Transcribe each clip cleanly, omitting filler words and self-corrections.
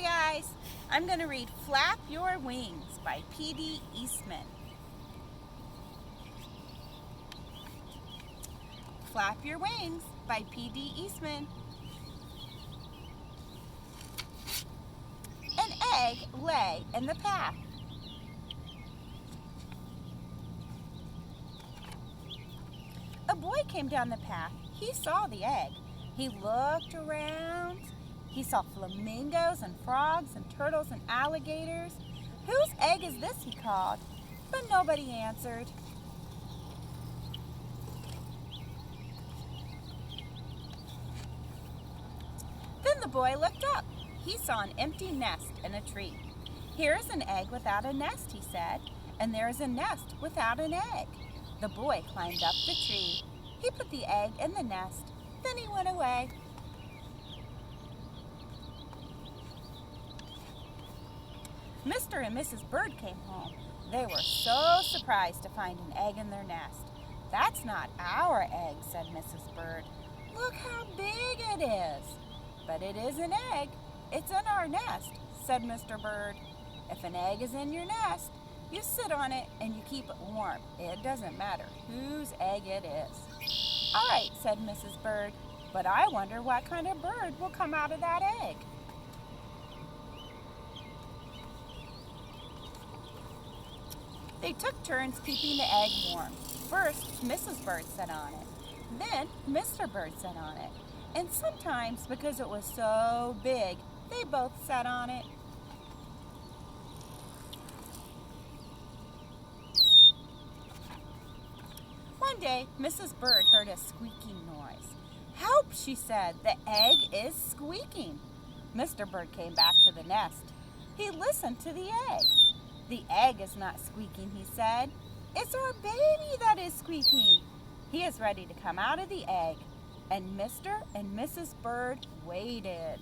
Hi guys, I'm going to read Flap Your Wings by P.D. Eastman. Flap Your Wings by P.D. Eastman. An egg lay in the path. A boy came down the path. He saw the egg. He looked around. He saw flamingos and frogs and turtles and alligators. Whose egg is this, he called, but nobody answered. Then the boy looked up. He saw an empty nest in a tree. Here is an egg without a nest, he said, and there is a nest without an egg. The boy climbed up the tree. He put the egg in the nest. Then he went away. Mr. and Mrs. Bird came home. They were so surprised to find an egg in their nest. "That's not our egg," said Mrs. Bird. "Look how big it is." "But it is an egg. It's in our nest," said Mr. Bird. "If an egg is in your nest, you sit on it and you keep it warm. It doesn't matter whose egg it is." "All right," said Mrs. Bird, "but I wonder what kind of bird will come out of that egg." They took turns keeping the egg warm. First, Mrs. Bird sat on it. Then, Mr. Bird sat on it. And sometimes, because it was so big, they both sat on it. One day, Mrs. Bird heard a squeaking noise. "Help," she said, "the egg is squeaking." Mr. Bird came back to the nest. He listened to the egg. "The egg is not squeaking," he said. "It's our baby that is squeaking. He is ready to come out of the egg." And Mr. and Mrs. Bird waited.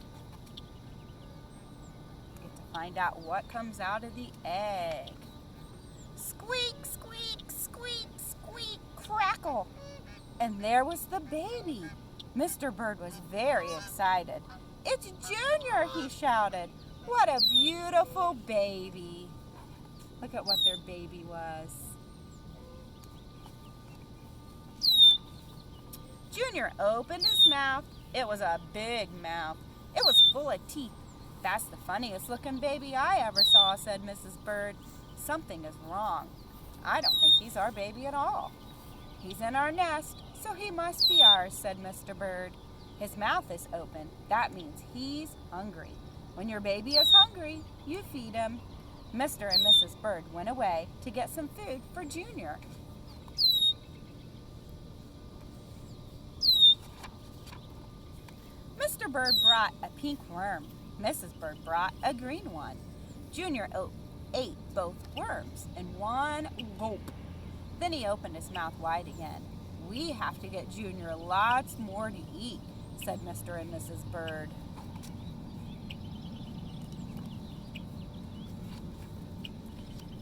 Get to find out what comes out of the egg. Squeak, squeak, squeak, squeak, crackle. And there was the baby. Mr. Bird was very excited. "It's Junior," he shouted. "What a beautiful baby." Look at what their baby was. Junior opened his mouth. It was a big mouth. It was full of teeth. "That's the funniest looking baby I ever saw," said Mrs. Bird. "Something is wrong. I don't think he's our baby at all." "He's in our nest, so he must be ours," said Mr. Bird. "His mouth is open. That means he's hungry. When your baby is hungry, you feed him." Mr. and Mrs. Bird went away to get some food for Junior. Mr. Bird brought a pink worm. Mrs. Bird brought a green one. Junior ate both worms in one gulp. Then he opened his mouth wide again. "We have to get Junior lots more to eat," said Mr. and Mrs. Bird.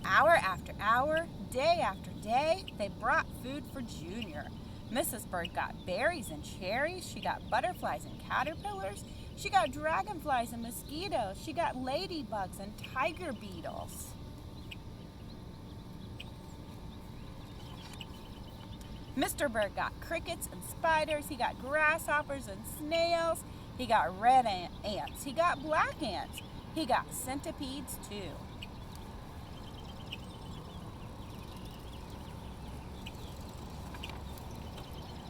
Hour after hour, day after day, they brought food for Junior. Mrs. Bird got berries and cherries. She got butterflies and caterpillars. She got dragonflies and mosquitoes. She got ladybugs and tiger beetles. Mr. Bird got crickets and spiders. He got grasshoppers and snails. He got red ants. He got black ants. He got centipedes too.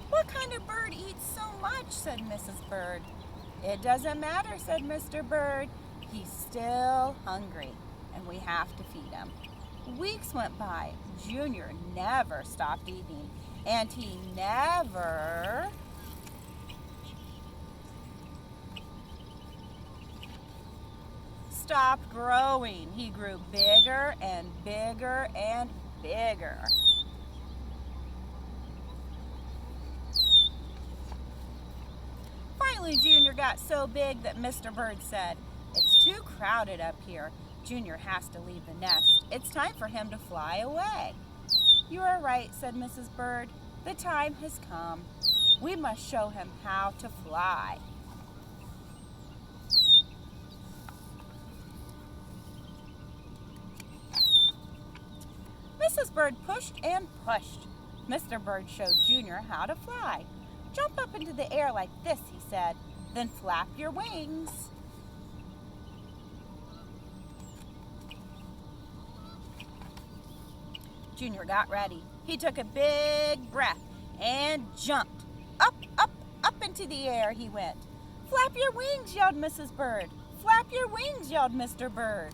"What kind of bird eats so much?" said Mrs. Bird. "It doesn't matter," said Mr. Bird. "He's still hungry, and we have to feed him." Weeks went by. Junior never stopped eating, and he never stopped growing. He grew bigger and bigger and bigger. Finally, Junior got so big that Mr. Bird said, "It's too crowded up here. Junior has to leave the nest. It's time for him to fly away." "You are right," said Mrs. Bird. "The time has come. We must show him how to fly." Mrs. Bird pushed and pushed. Mr. Bird showed Junior how to fly. Jump up into the air like this, he said, then flap your wings. Junior got ready. He took a big breath and jumped. Up, up, up into the air he went. Flap your wings, yelled Mrs. Bird. Flap your wings, yelled Mr. Bird.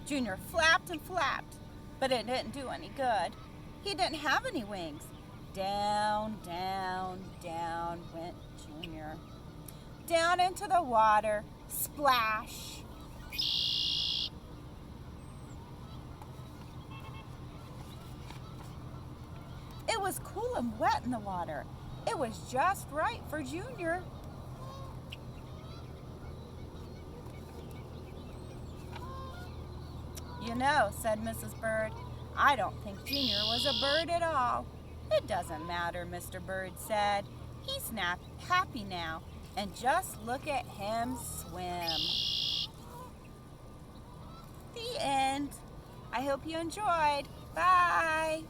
Junior flapped and flapped, but it didn't do any good. He didn't have any wings. Down, down, down went Junior. Down into the water. Splash! It was cool and wet in the water. It was just right for Junior. You know, said Mrs. Bird, I don't think Junior was a bird at all. It doesn't matter, Mr. Bird said. He's happy now, and just look at him swim. The end. I hope you enjoyed. Bye.